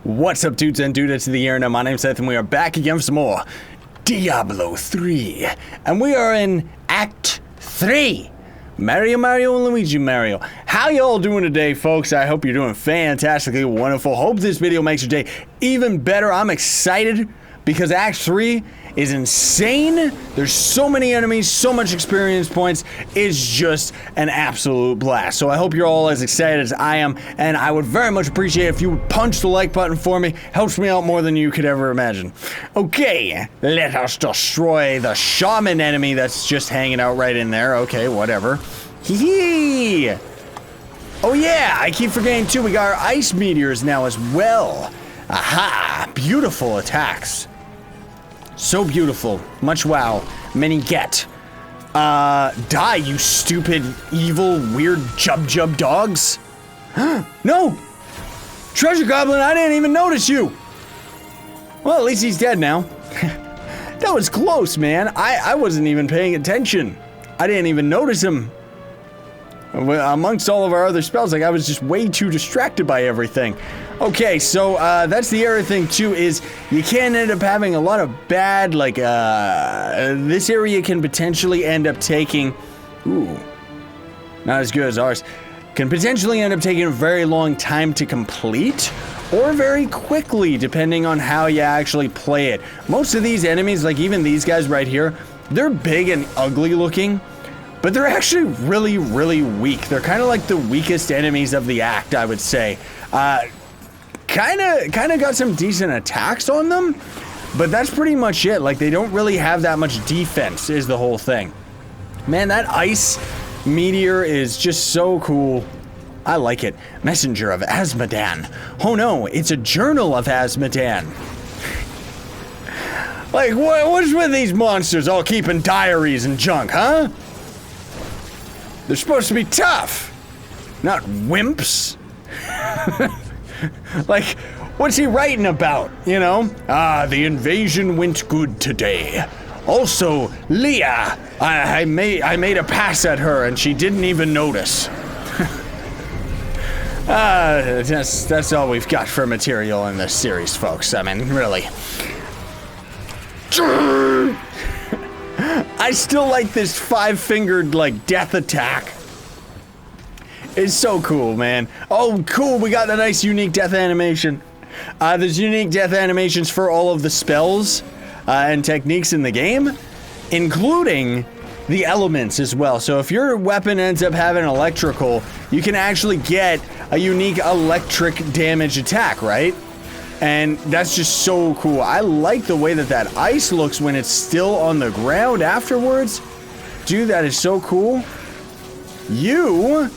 What's up, dudes and dudettes of the internet? My name's Scythe, and we are back again for some more Diablo 3. And we are in Act 3. Mario, and Luigi, Mario. How y'all doing today, folks? I hope you're doing fantastically wonderful. Hope this video makes your day even better. I'm excited because Act 3 is insane. There's so many enemies, so much experience points. It's just an absolute blast. So I hope you're all as excited as I am, and I would very much appreciate if you would punch the like button for me. Helps me out more than you could ever imagine. Okay, let us destroy the shaman enemy that's just hanging out right in there. Okay, whatever. Hee. Oh yeah, I keep forgetting too, we got our ice meteors now as well. Aha, beautiful attacks. So beautiful. Much wow. Many get. Die, you stupid, evil, weird jub dogs. No! Treasure Goblin, I didn't even notice you! Well, at least he's dead now. That was close, man. I wasn't even paying attention. I didn't even notice him. Amongst all of our other spells, like I was just way too distracted by everything. Okay, so that's the other thing too, is you can end up having a lot of bad, like this area can potentially end up taking, ooh, not as good as ours, can potentially end up taking a very long time to complete, or very quickly, depending on how you actually play it. Most of these enemies, like even these guys right here, they're big and ugly looking, but they're actually really, really weak. They're kind of like the weakest enemies of the act, I would say. Kind of got some decent attacks on them, but that's pretty much it. Like, they don't really have that much defense, is the whole thing. Man, that ice meteor is just so cool. I like it. Messenger of Azmodan. Oh no, it's a journal of Azmodan. Like, what's with these monsters all keeping diaries and junk, huh? They're supposed to be tough, not wimps. Like, what's he writing about, you know? The invasion went good today. Also, Leah, I made a pass at her and she didn't even notice. That's all we've got for material in this series, folks. I mean, really. I still like this five-fingered, like, death attack. It's so cool, man. Oh, cool, we got a nice unique death animation. There's unique death animations for all of the spells and techniques in the game, including the elements as well. So if your weapon ends up having electrical, you can actually get a unique electric damage attack, right? And that's just so cool. I like the way that ice looks when it's still on the ground afterwards. Dude, that is so cool. You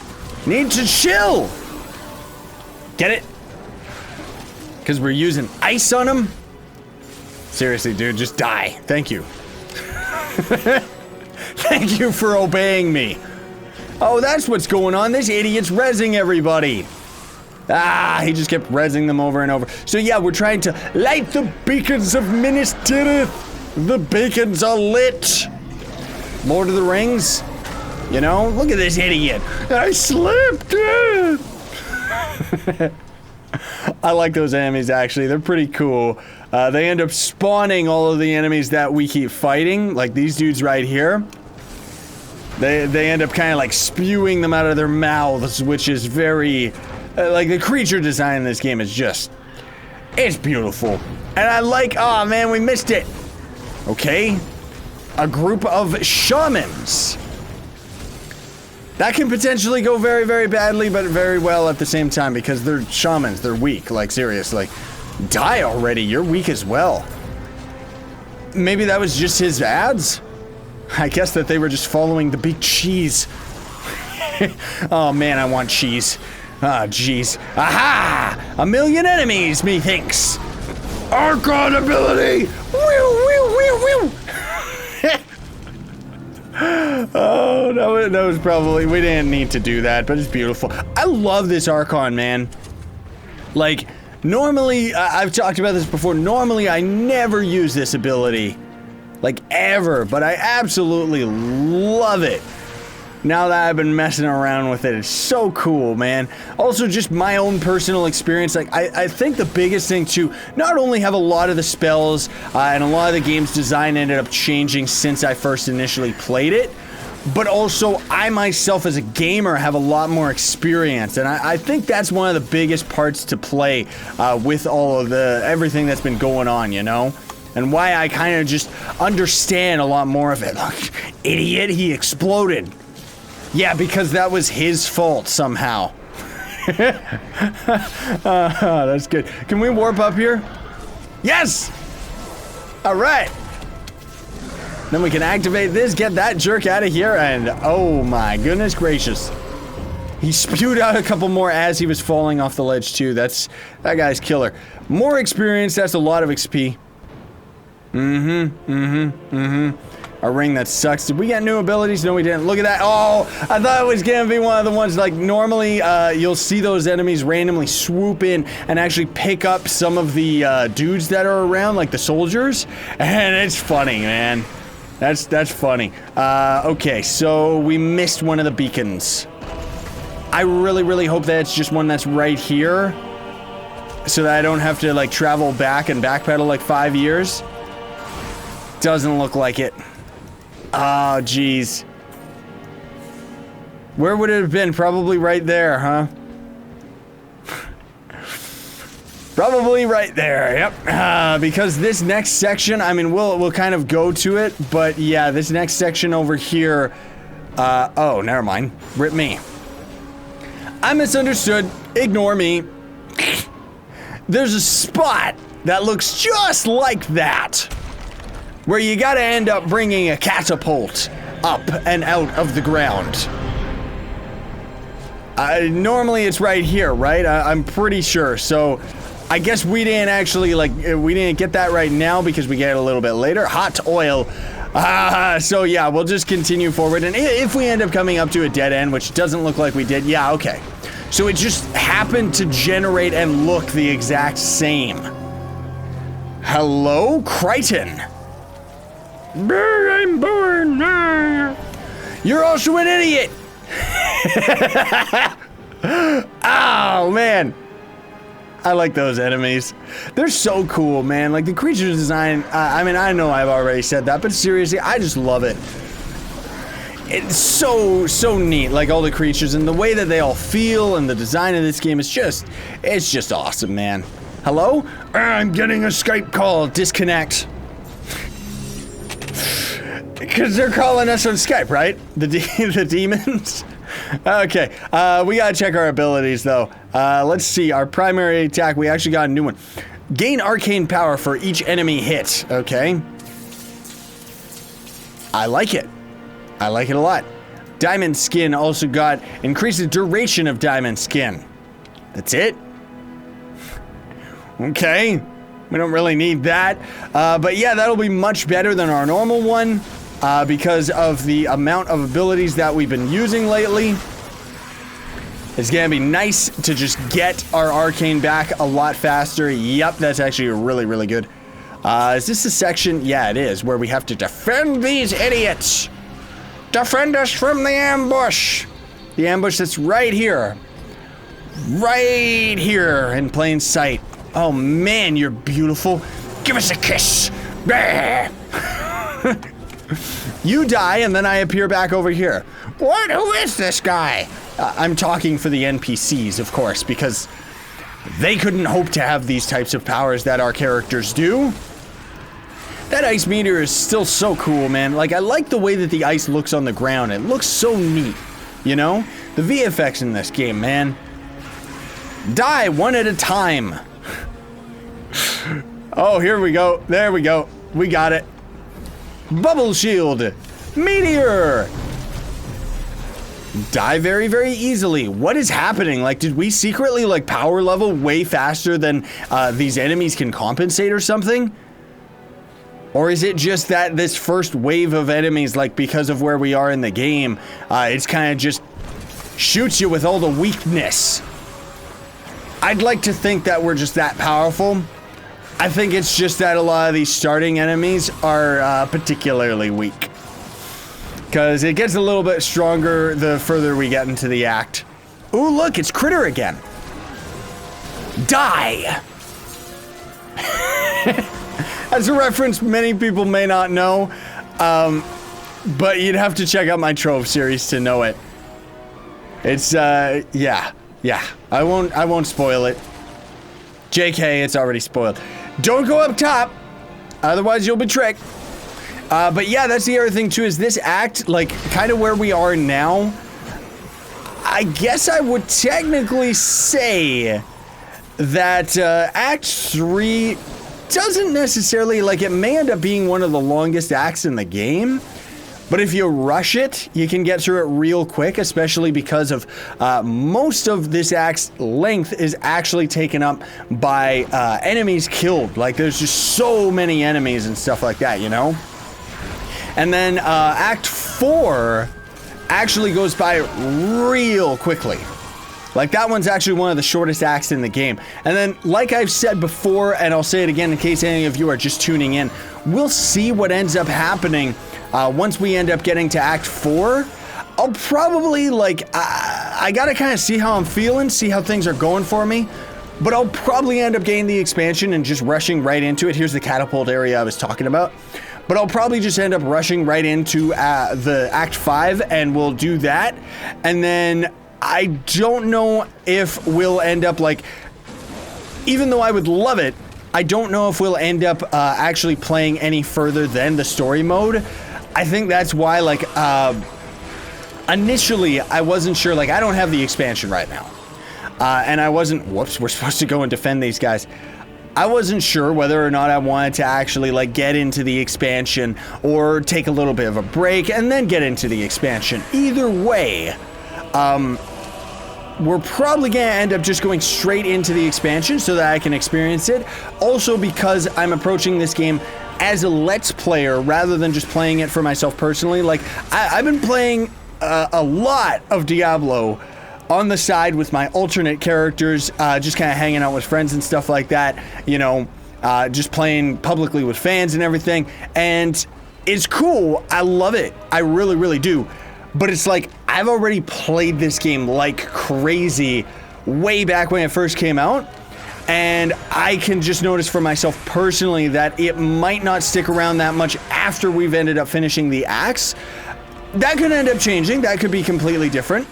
need to chill. Get it? Because we're using ice on him? Seriously, dude, just die. Thank you. Thank you for obeying me. Oh, that's what's going on. This idiot's rezzing everybody. He just kept rezzing them over and over. So yeah, we're trying to light the beacons of Minas Tirith. The beacons are lit. Lord of the Rings. You know, look at this idiot. I slipped. I like those enemies, actually. They're pretty cool. They end up spawning all of the enemies that we keep fighting, like these dudes right here. They end up kind of like spewing them out of their mouths, which is very... like, the creature design in this game is just... it's beautiful. And I like... oh, man, we missed it. Okay. A group of shamans. That can potentially go very, very badly, but very well at the same time, because they're shamans. They're weak. Like, seriously. Die already. You're weak as well. Maybe that was just his ads? I guess that they were just following the big cheese. Oh, man, I want cheese. Ah, jeez. Aha! A million enemies, methinks. Archon ability! Whew, whew, whew, whew. Oh, that was probably... we didn't need to do that, but it's beautiful. I love this Archon, man. Like, normally, I've talked about this before, normally I never use this ability. Like, ever, but I absolutely love it. Now that I've been messing around with it, it's so cool, man. Also, just my own personal experience, like, I think the biggest thing to not only have a lot of the spells and a lot of the game's design ended up changing since I first initially played it, but also I myself as a gamer have a lot more experience, and I think that's one of the biggest parts to play with all of everything that's been going on, you know? And why I kind of just understand a lot more of it. Look, idiot, he exploded. Yeah, because that was his fault somehow. That's good. Can we warp up here? Yes! Alright. Then we can activate this, get that jerk out of here, and oh my goodness gracious. He spewed out a couple more as he was falling off the ledge too. That guy's killer. More experience, that's a lot of XP. A ring that sucks. Did we get new abilities? No, we didn't. Look at that. Oh, I thought it was gonna be one of the ones, like, normally, you'll see those enemies randomly swoop in and actually pick up some of the, dudes that are around, like the soldiers. And it's funny, man. That's funny. Okay, so we missed one of the beacons. I really hope that it's just one that's right here, so that I don't have to, like, travel back and backpedal, like, 5 years. Doesn't look like it. Oh, jeez. Where would it have been? Probably right there, huh? Probably right there, yep. Because this next section, I mean, we'll kind of go to it, but yeah, this next section over here, oh, never mind. Rip me. I misunderstood. Ignore me. There's a spot that looks just like that, where you gotta end up bringing a catapult up and out of the ground. Normally it's right here, right? I'm pretty sure. So I guess we didn't actually, like, we didn't get that right now because we get it a little bit later. Hot oil. So yeah, we'll just continue forward. And if we end up coming up to a dead end, which doesn't look like we did, yeah, okay. So it just happened to generate and look the exact same. Hello, Crichton. I'm born. You're also an idiot. Oh, man. I like those enemies. They're so cool, man. Like, the creature design, I mean, I know I've already said that, but seriously, I just love it. It's so neat, like, all the creatures and the way that they all feel and the design of this game is just, it's just awesome, man. Hello? I'm getting a Skype call. Disconnect. Because they're calling us on Skype, right? The demons? Okay, we gotta check our abilities, though. Let's see, our primary attack, we actually got a new one. Gain arcane power for each enemy hit, okay? I like it. I like it a lot. Diamond skin also got increases duration of diamond skin. That's it? Okay, we don't really need that. But yeah, that'll be much better than our normal one. Because of the amount of abilities that we've been using lately. It's gonna be nice to just get our arcane back a lot faster. Yep, that's actually really good. Is this a section? Yeah, it is, where we have to defend these idiots. Defend us from the ambush. The ambush that's right here. Right here in plain sight. Oh man, you're beautiful. Give us a kiss. You die, and then I appear back over here. What? Who is this guy? I'm talking for the NPCs, of course, because they couldn't hope to have these types of powers that our characters do. That ice meteor is still so cool, man. Like, I like the way that the ice looks on the ground. It looks so neat, you know? The VFX in this game, man. Die one at a time. Oh, here we go. There we go. We got it. Bubble shield. Meteor. Die very easily. What is happening? Like, did we secretly, like, power level way faster than these enemies can compensate or something? Or is it just that this first wave of enemies, like, because of where we are in the game, it's kind of just shoots you with all the weakness? I'd like to think that we're just that powerful. I think it's just that a lot of these starting enemies are particularly weak. because it gets a little bit stronger the further we get into the act. Ooh, look, it's Critter again. Die! That's a reference many people may not know, but you'd have to check out my Trove series to know it. It's, yeah. I won't spoil it. JK, it's already spoiled. Don't go up top, otherwise you'll be tricked. But yeah, that's the other thing too, is this act, like, kind of where we are now, I guess I would technically say that Act 3 doesn't necessarily, like, it may end up being one of the longest acts in the game, but if you rush it, you can get through it real quick, especially because of most of this act's length is actually taken up by enemies killed. Like, there's just so many enemies and stuff like that, you know? And then Act 4 actually goes by real quickly. Like, that one's actually one of the shortest acts in the game. And then, like I've said before, and I'll say it again in case any of you are just tuning in, we'll see what ends up happening once we end up getting to Act 4. I'll probably, like, I gotta kind of see how I'm feeling, see how things are going for me, but I'll probably end up getting the expansion and just rushing right into it. Here's the catapult area I was talking about. But I'll probably just end up rushing right into the Act 5, and we'll do that. And then I don't know if we'll end up, like, even though I would love it, I don't know if we'll end up actually playing any further than the story mode. I think that's why, like, initially I wasn't sure, like, I don't have the expansion right now. And I wasn't, whoops, we're supposed to go and defend these guys. I wasn't sure whether or not I wanted to actually, like, get into the expansion or take a little bit of a break and then get into the expansion. Either way, we're probably gonna end up just going straight into the expansion so that I can experience it. Also, because I'm approaching this game as a Let's Player rather than just playing it for myself personally. Like, I've been playing a lot of Diablo on the side with my alternate characters, just kind of hanging out with friends and stuff like that, you know, just playing publicly with fans and everything, and it's cool. I love it. I really, really do. But it's like, I've already played this game like crazy way back when it first came out, and I can just notice for myself personally that it might not stick around that much after we've ended up finishing the acts. That could end up changing. That could be completely different.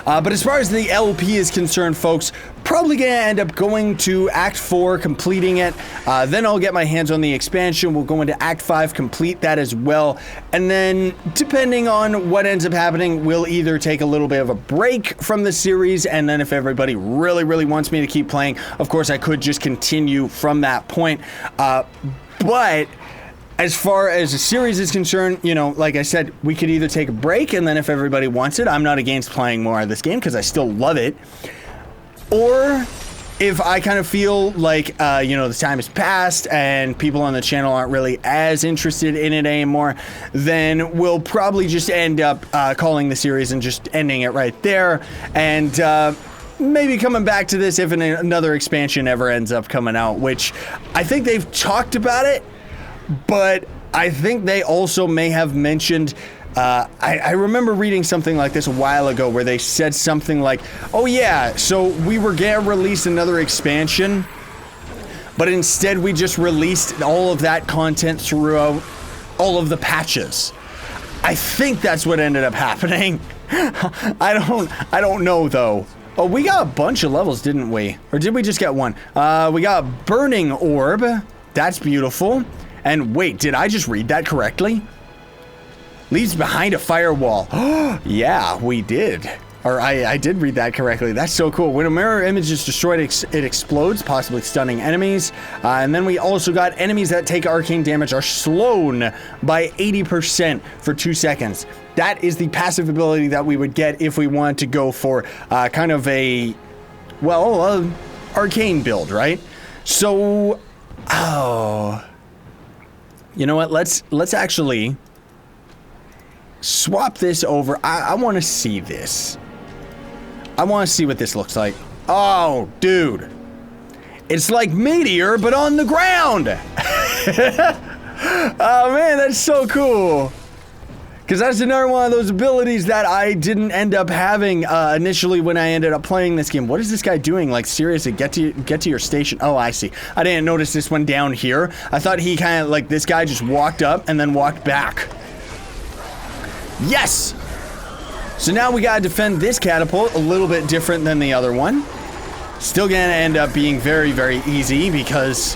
But as far as the LP is concerned, folks, probably gonna end up going to Act 4, completing it. Then I'll get my hands on the expansion. We'll go into Act 5, complete that as well. And then, depending on what ends up happening, we'll either take a little bit of a break from the series, and then if everybody really, really wants me to keep playing, of course, I could just continue from that point. But as far as the series is concerned, you know, like I said, we could either take a break, and then if everybody wants it, I'm not against playing more of this game because I still love it. Or if I kind of feel like, you know, the time has passed and people on the channel aren't really as interested in it anymore, then we'll probably just end up calling the series and just ending it right there. And maybe coming back to this if another expansion ever ends up coming out, which I think they've talked about it. But I think they also may have mentioned, I remember reading something like this a while ago where they said something like, oh yeah, so we were gonna release another expansion, but instead we just released all of that content throughout all of the patches. I think that's what ended up happening. I don't know though. Oh, we got a bunch of levels, didn't we? Or did we just get one? We got a Burning Orb. That's beautiful. And wait, did I just read that correctly? Leaves behind a firewall. Yeah, we did. Or I did read that correctly. That's so cool. When a mirror image is destroyed, it explodes, possibly stunning enemies. And then we also got enemies that take arcane damage are slowed by 80% for 2 seconds. That is the passive ability that we would get if we wanted to go for kind of a, well, arcane build, right? So, oh, you know what? Let's actually swap this over. I want to see this. I want to see what this looks like. Oh, dude. It's like Meteor, but on the ground. Oh, man, that's so cool. Because that's another one of those abilities that I didn't end up having initially when I ended up playing this game. What is this guy doing? Like, seriously, get to your station. Oh, I see. I didn't notice this one down here. I thought he kind of, like, this guy just walked up and then walked back. Yes! So now we gotta defend this catapult, a little bit different than the other one. Still gonna end up being very, very easy because,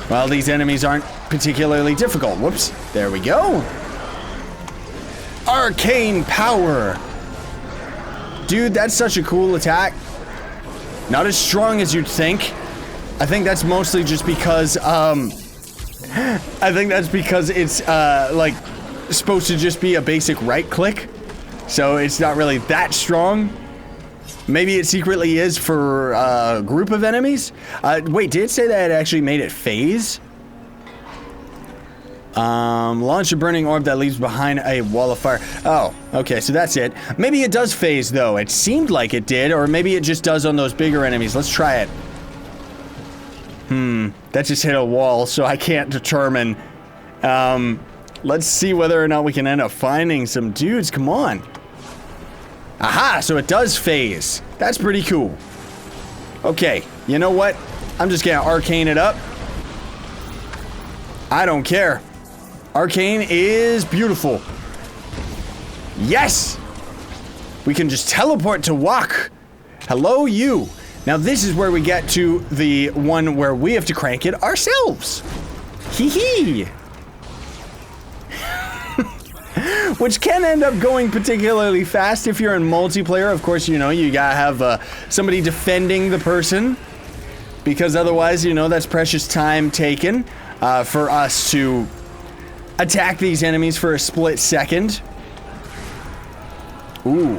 well, these enemies aren't particularly difficult. Whoops. There we go. Arcane power. Dude, that's such a cool attack. Not as strong as you'd think. I think that's mostly just because, it's, like, supposed to just be a basic right click. So it's not really that strong. Maybe it secretly is for a group of enemies. Wait, did it say that it actually made it phase? Launch a burning orb that leaves behind a wall of fire. Oh, okay, so that's it. Maybe it does phase, though. It seemed like it did, or maybe it just does on those bigger enemies. Let's try it. That just hit a wall, so I can't determine. Let's see whether or not we can end up finding some dudes. Come on. Aha, so it does phase. That's pretty cool. Okay, you know what? I'm just gonna arcane it up. I don't care. Arcane is beautiful. Yes! We can just teleport to Wok. Hello, you. Now this is where we get to the one where we have to crank it ourselves. Hee hee. Which can end up going particularly fast if you're in multiplayer. Of course, you know, you gotta have somebody defending the person. Because otherwise, you know, that's precious time taken for us to attack these enemies for a split second. Ooh.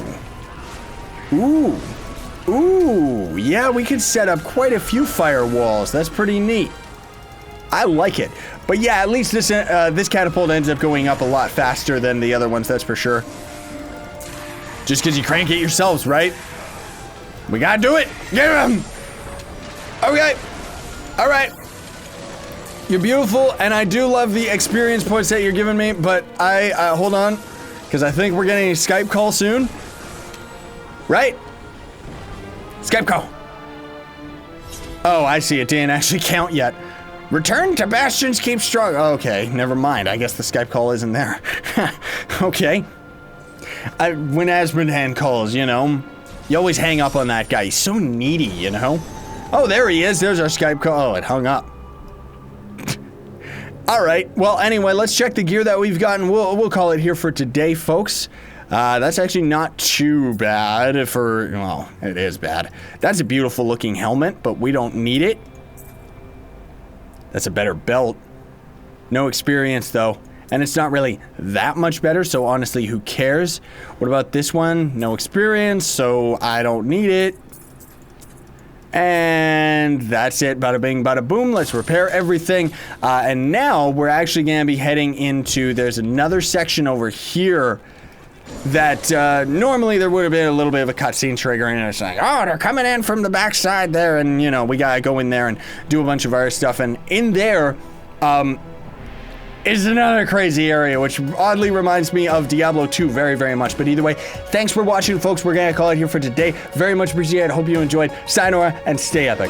Ooh. Ooh. Yeah, we could set up quite a few firewalls. That's pretty neat. I like it. But yeah, at least this catapult ends up going up a lot faster than the other ones, that's for sure. Just because you crank it yourselves, right? We gotta do it! Get him! Okay. Alright. You're beautiful, and I do love the experience points that you're giving me, but hold on. Because I think we're getting a Skype call soon. Right? Skype call. Oh, I see. It didn't actually count yet. Return to Bastions Keep Strong. Okay, never mind. I guess the Skype call isn't there. Okay. When Asmodhan calls, you know, you always hang up on that guy. He's so needy, you know? Oh, there he is. There's our Skype call. Oh, it hung up. All right. Well, anyway, let's check the gear that we've gotten. We'll call it here for today, folks. That's actually not too bad for, well, it is bad. That's a beautiful looking helmet, but we don't need it. That's a better belt. No experience, though. And it's not really that much better, so honestly, who cares? What about this one? No experience, so I don't need it. And that's it. Bada bing, bada boom. Let's repair everything. And now we're actually going to be heading into, there's another section over here that normally there would have been a little bit of a cutscene triggering, and it's like, oh, they're coming in from the backside there, and you know, we gotta go in there and do a bunch of our stuff. And in there is another crazy area, which oddly reminds me of Diablo 2 very, very much. But either way, thanks for watching, folks. We're gonna call it here for today. Very much appreciate it. Hope you enjoyed. Sayonara and stay epic.